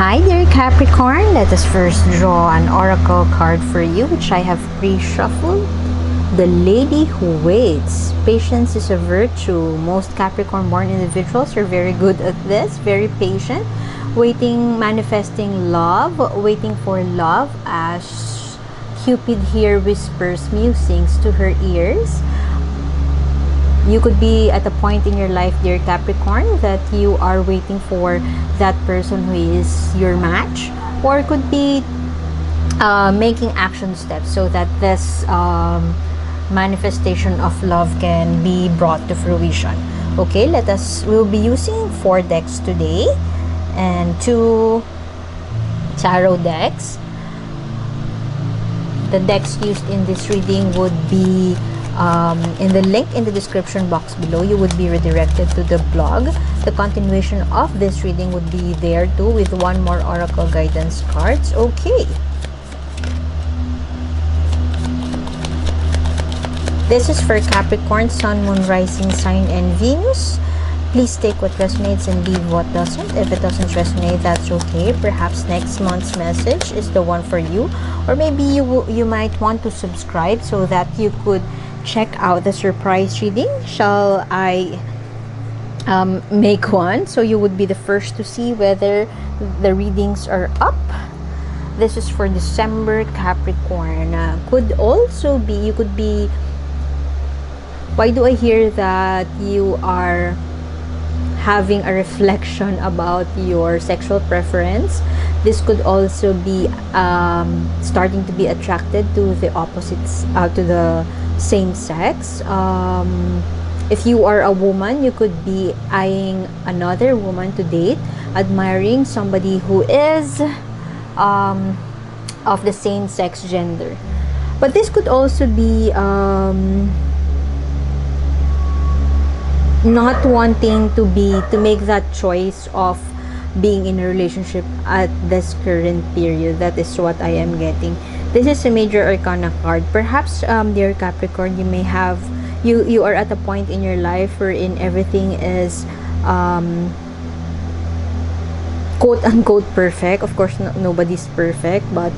Hi dear Capricorn, let us first draw an oracle card for you, which I have pre-shuffled. The Lady Who Waits. Patience is a virtue. Most Capricorn born individuals are very good at this, very patient, waiting, manifesting love, waiting for love as Cupid here whispers musings to her ears. You could be at a point in your life, dear Capricorn, that you are waiting for that person who is your match, or it could be making action steps so that this manifestation of love can be brought to fruition. Okay, we'll be using 4 decks today and 2 tarot decks. The decks used in this reading would be in the link in the description box below. You would be redirected to the blog. The continuation of this reading would be there too, with 1 more oracle guidance cards. Okay, this is for Capricorn, Sun, Moon, Rising sign, and Venus. Please take what resonates and leave what doesn't. If it doesn't resonate, that's okay. Perhaps next month's message is the one for you, or maybe you might want to subscribe so that you could check out the surprise reading. Shall I make one so you would be the first to see whether the readings are up? This is for December, Capricorn. Could also be, you could be, why do I hear that you are having a reflection about your sexual preference? This could also be starting to be attracted to the opposites, to the same sex. If you are a woman, you could be eyeing another woman to date, admiring somebody who is of the same sex gender. But this could also be not wanting to make that choice of being in a relationship at this current period. That is what I am getting. This is a major arcana card. Perhaps, dear Capricorn, you may have, you are at a point in your life wherein everything is quote unquote perfect. Of course, nobody's perfect, but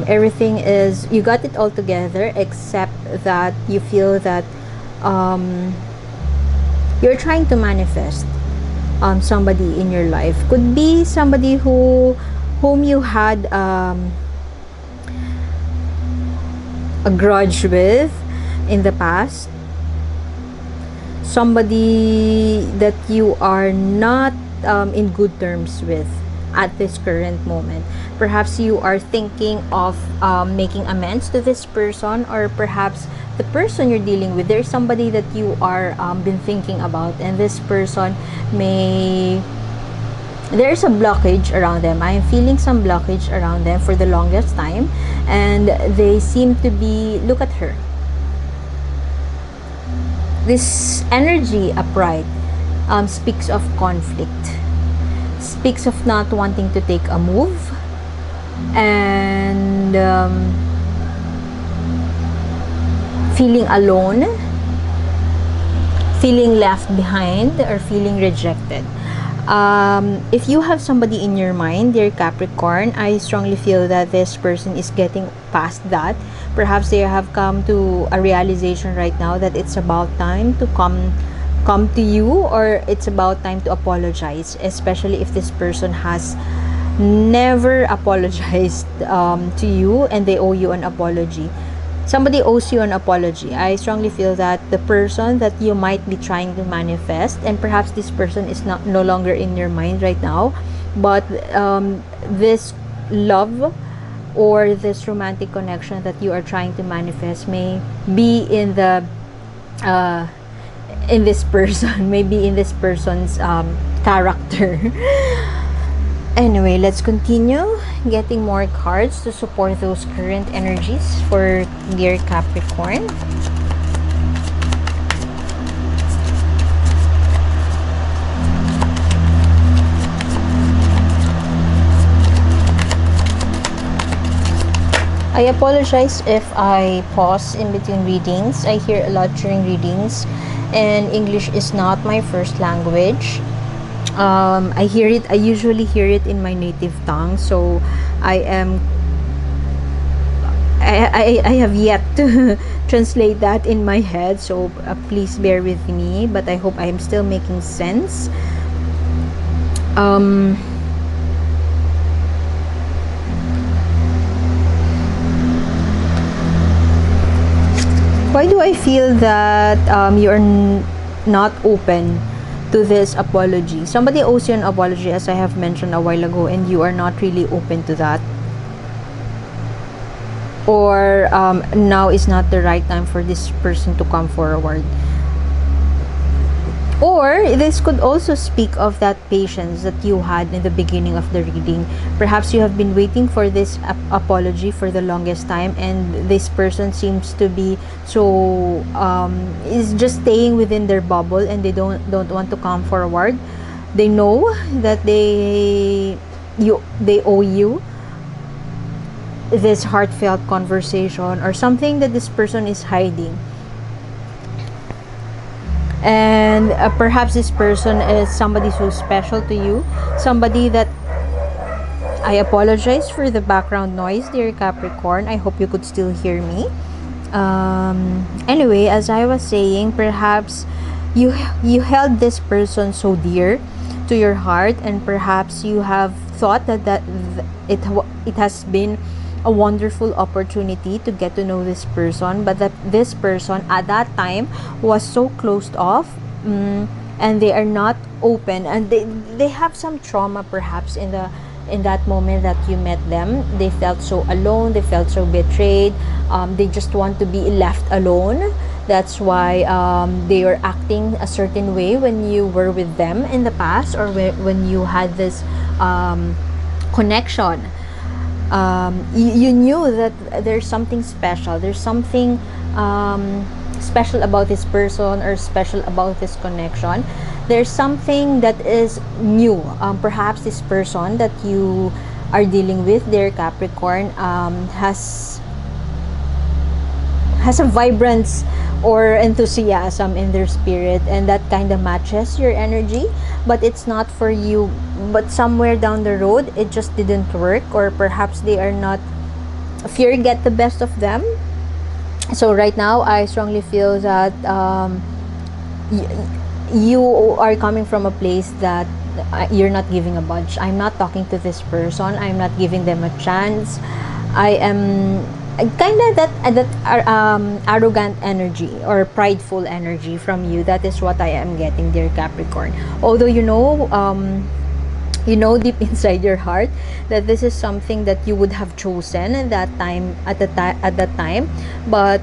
everything is, you got it all together, except that you feel that you're trying to manifest somebody in your life. Could be somebody whom you had a grudge with in the past, somebody that you are not in good terms with at this current moment. Perhaps you are thinking of making amends to this person, or perhaps the person you're dealing with, there's somebody that you are been thinking about, and this person there's a blockage around them. I am feeling some blockage around them for the longest time, and they seem to be, look at her, this energy upright speaks of conflict, speaks of not wanting to take a move, and feeling alone, feeling left behind, or feeling rejected. If you have somebody in your mind, dear Capricorn, I strongly feel that this person is getting past that. Perhaps they have come to a realization right now that it's about time to come to you, or it's about time to apologize, especially if this person has never apologized to you and they owe you an apology. Somebody owes you an apology. I strongly feel that the person that you might be trying to manifest, and perhaps this person is no longer in your mind right now, but this love or this romantic connection that you are trying to manifest may be in the in this person, maybe in this person's character. Anyway, let's continue getting more cards to support those current energies for dear Capricorn. I apologize if I pause in between readings. I hear a lot during readings, and English is not my first language. I usually hear it in my native tongue, so I am I have yet to translate that in my head, so please bear with me, but I hope I am still making sense. Why do I feel that you're not open to this apology? Somebody owes you an apology, as I have mentioned a while ago, and you are not really open to that. Or now is not the right time for this person to come forward. Or this could also speak of that patience that you had in the beginning of the reading. Perhaps you have been waiting for this apology for the longest time, and this person seems to be so is just staying within their bubble, and they don't want to come forward. They know that they owe you this heartfelt conversation, or something that this person is hiding. And perhaps this person is somebody so special to you, somebody that I apologize for the background noise, dear Capricorn. I hope you could still hear me. Anyway, as I was saying, perhaps you held this person so dear to your heart, and perhaps you have thought that it has been a wonderful opportunity to get to know this person, but that this person at that time was so closed off, and they are not open, and they have some trauma perhaps in that moment that you met them. They felt so alone, they felt so betrayed, they just want to be left alone. That's why they are acting a certain way when you were with them in the past, or when you had this connection. You knew that there's something special, there's something special about this person, or special about this connection. There's something that is new. Perhaps this person that you are dealing with, dear Capricorn, has a vibrance or enthusiasm in their spirit, and that kind of matches your energy, but it's not for you. But somewhere down the road it just didn't work, or perhaps they are not, fear get the best of them. So right now I strongly feel that you are coming from a place that you're not giving a budge. I'm not talking to this person, I'm not giving them a chance. I am kind of that arrogant energy or prideful energy from you. That is what I am getting, dear Capricorn. Although you know deep inside your heart that this is something that you would have chosen at that time, but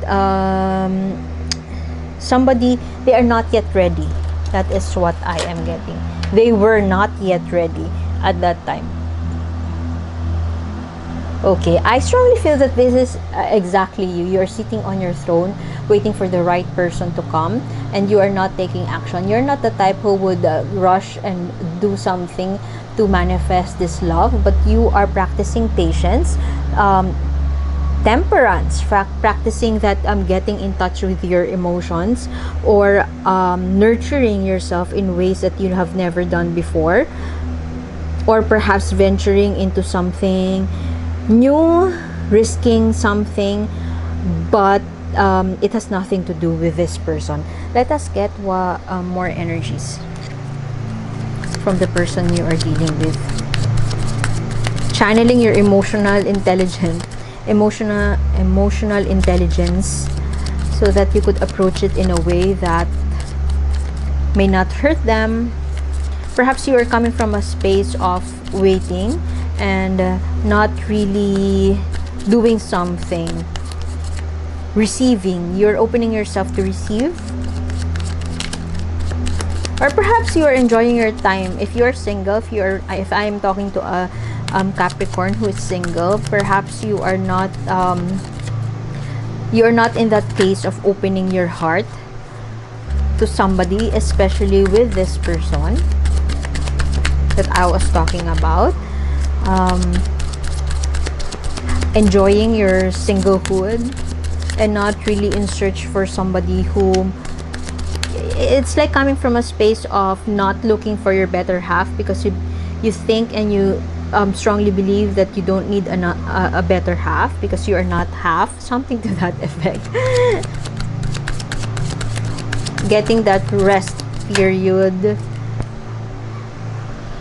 somebody, they are not yet ready. That is what I am getting. They were not yet ready at that time. Okay, I strongly feel that this is exactly you. You're sitting on your throne waiting for the right person to come, and you are not taking action. You're not the type who would rush and do something to manifest this love, but you are practicing patience, temperance, practicing that getting in touch with your emotions, or nurturing yourself in ways that you have never done before, or perhaps venturing into something new, risking something, but it has nothing to do with this person. Let us get more energies from the person you are dealing with. Channeling your emotional intelligence so that you could approach it in a way that may not hurt them. Perhaps you are coming from a space of waiting and not really doing something. Receiving. You're opening yourself to receive. Or perhaps you are enjoying your time. If you are single, if I am talking to a Capricorn who is single, perhaps you are not in that phase of opening your heart to somebody, especially with this person that I was talking about. Enjoying your singlehood and not really in search for somebody whom it's like coming from a space of not looking for your better half, because you think and you strongly believe that you don't need a better half because you are not half, something to that effect. Getting that rest period.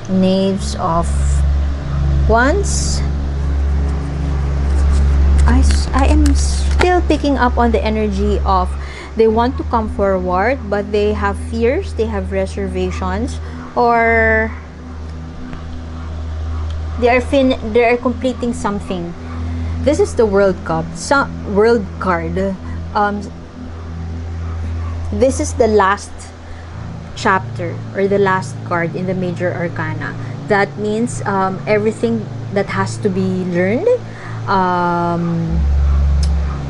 Knaves of Wands. I am still picking up on the energy of they want to come forward, but they have fears, they have reservations, or they are completing something. This is the World Cup, World card. This is the last chapter or the last card in the major arcana. That means everything that has to be learned.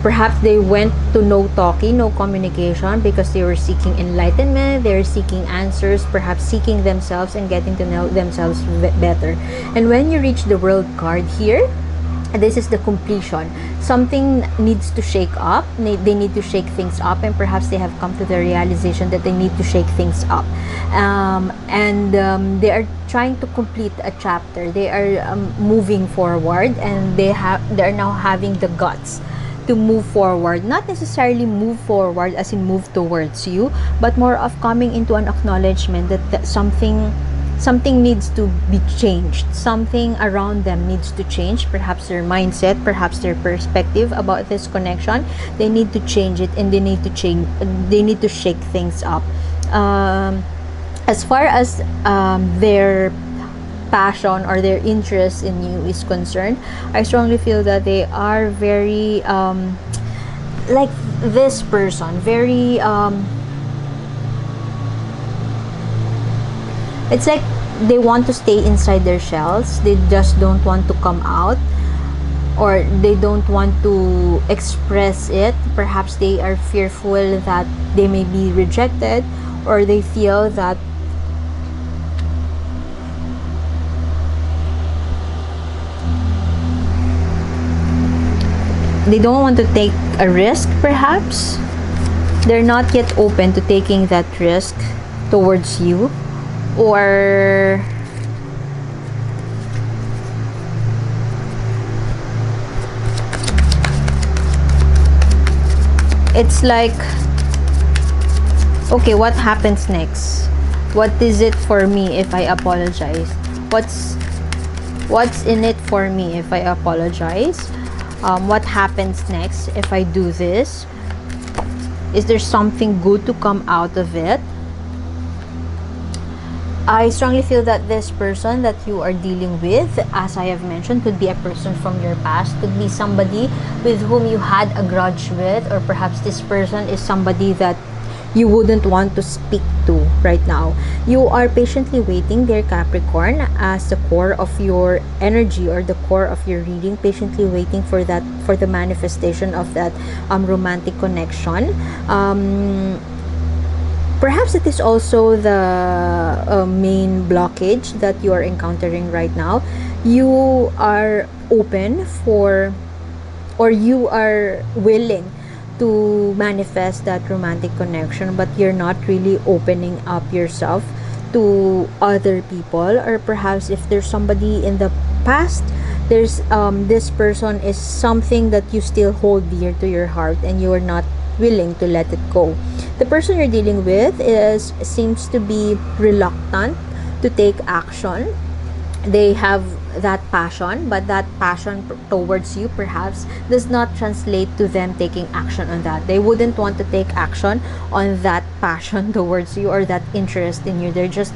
Perhaps they went to no talking, no communication, because they were seeking enlightenment, they were seeking answers, perhaps seeking themselves and getting to know themselves better. And when you reach the World card here, this is the completion. Something needs to shake up. They need to shake things up, and perhaps they have come to the realization that they need to shake things up. They are trying to complete a chapter. They are moving forward, and they are now having the guts to move forward. Not necessarily move forward as in move towards you, but more of coming into an acknowledgement that something needs to be changed. Something around them needs to change. Perhaps their mindset, perhaps their perspective about this connection. They need to change it, and they need to shake things up. As far as their passion or their interest in you is concerned, I strongly feel that they are very like this person, very it's like they want to stay inside their shells. They just don't want to come out, or they don't want to express it. Perhaps they are fearful that they may be rejected, or they feel that they don't want to take a risk. Perhaps they're not yet open to taking that risk towards you, or it's like, okay, what happens next? What is it for me if I apologize? What's in it for me if I apologize? What happens next if I do this? Is there something good to come out of it? I strongly feel that this person that you are dealing with, as I have mentioned, could be a person from your past, could be somebody with whom you had a grudge with, or perhaps this person is somebody that you wouldn't want to speak to right now. You are patiently waiting, dear Capricorn, as the core of your energy or the core of your reading, patiently waiting for the manifestation of that romantic connection. Perhaps it is also the main blockage that you are encountering right now. You are open for, or you are willing to manifest that romantic connection, but you're not really opening up yourself to other people. Or perhaps if there's somebody in the past, there's this person is something that you still hold dear to your heart, and you are not willing to let it go. The person you're dealing with seems to be reluctant to take action. They have that passion, but that passion towards you perhaps does not translate to them taking action on that. They wouldn't want to take action on that passion towards you, or that interest in you. They're just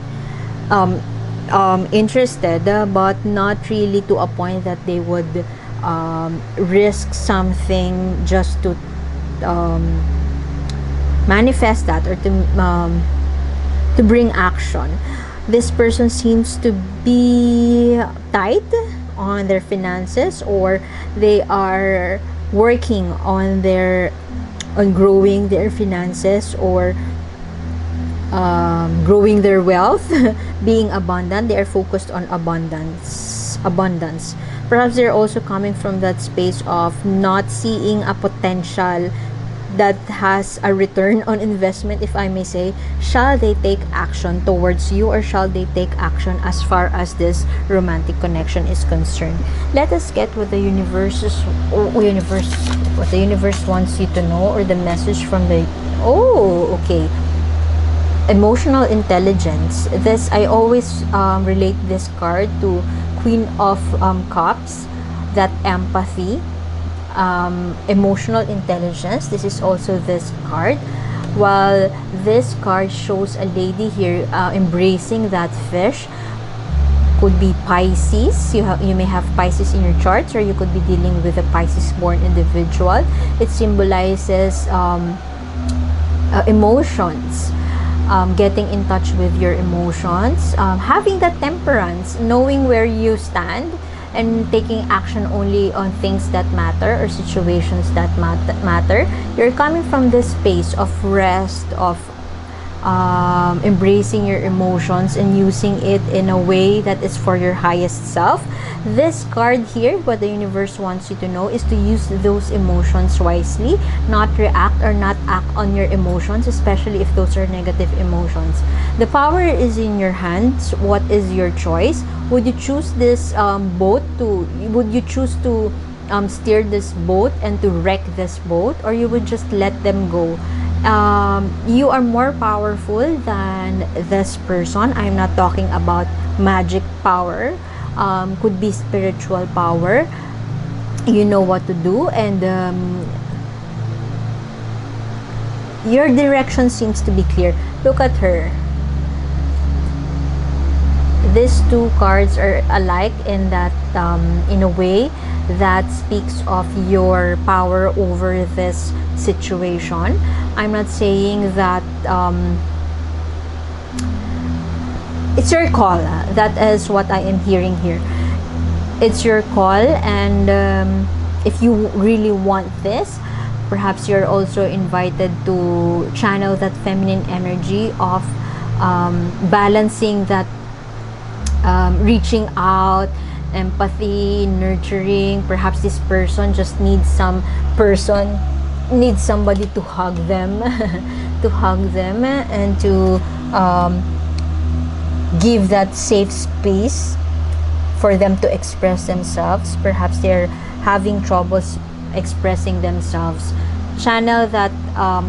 interested, but not really to a point that they would risk something just to manifest that, or to bring action. This person seems to be tight on their finances, or they are working on growing their finances, or growing their wealth, being abundant. They are focused on abundance. Perhaps they're also coming from that space of not seeing a potential that has a return on investment, if I may say, shall they take action towards you, or shall they take action as far as this romantic connection is concerned? Let us get what the universe wants you to know, or the message from the okay, emotional intelligence. This, I always relate this card to Queen of Cups, that empathy, emotional intelligence. This is also this card. While this card shows a lady here embracing that fish, could be Pisces. You may have Pisces in your charts, or you could be dealing with a Pisces born individual. It symbolizes emotions, getting in touch with your emotions, having that temperance, knowing where you stand, and taking action only on things that matter, or situations that matter. You're coming from this space of rest, of embracing your emotions and using it in a way that is for your highest self. This card here, what the universe wants you to know, is to use those emotions wisely, not react or not act on your emotions, especially if those are negative emotions. The power is in your hands. What is your choice? Would you choose this would you choose to steer this boat and to wreck this boat, or you would just let them go? You are more powerful than this person. I'm not talking about magic power. Could be spiritual power. You know what to do, and your direction seems to be clear. Look at her. These two cards are alike in that in a way that speaks of your power over this situation. I'm not saying that it's your call. That is what I am hearing here. It's your call, and if you really want this, perhaps you're also invited to channel that feminine energy of balancing that, reaching out, empathy, nurturing. Perhaps this person just needs somebody to hug them to hug them, and to give that safe space for them to express themselves. Perhaps they're having troubles expressing themselves. Channel that.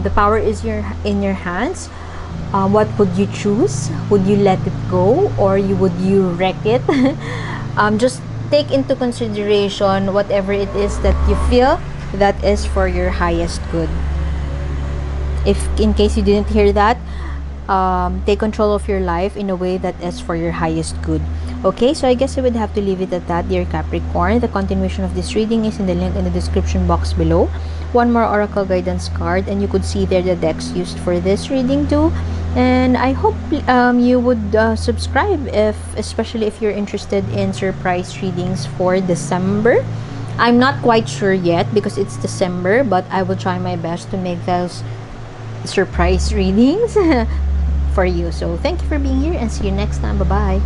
The power is in your hands. What would you choose? Would you let it go, or would you wreck it? Just take into consideration whatever it is that you feel that is for your highest good. If in case you didn't hear that, take control of your life in a way that is for your highest good. Okay, so I guess I would have to leave it at that, dear Capricorn. The continuation of this reading is in the link in the description box below. One more oracle guidance card, and you could see there the decks used for this reading too. And I hope you would subscribe, especially if you're interested in surprise readings for December. I'm not quite sure yet because it's December, but I will try my best to make those surprise readings for you. So thank you for being here, and see you next time. Bye bye.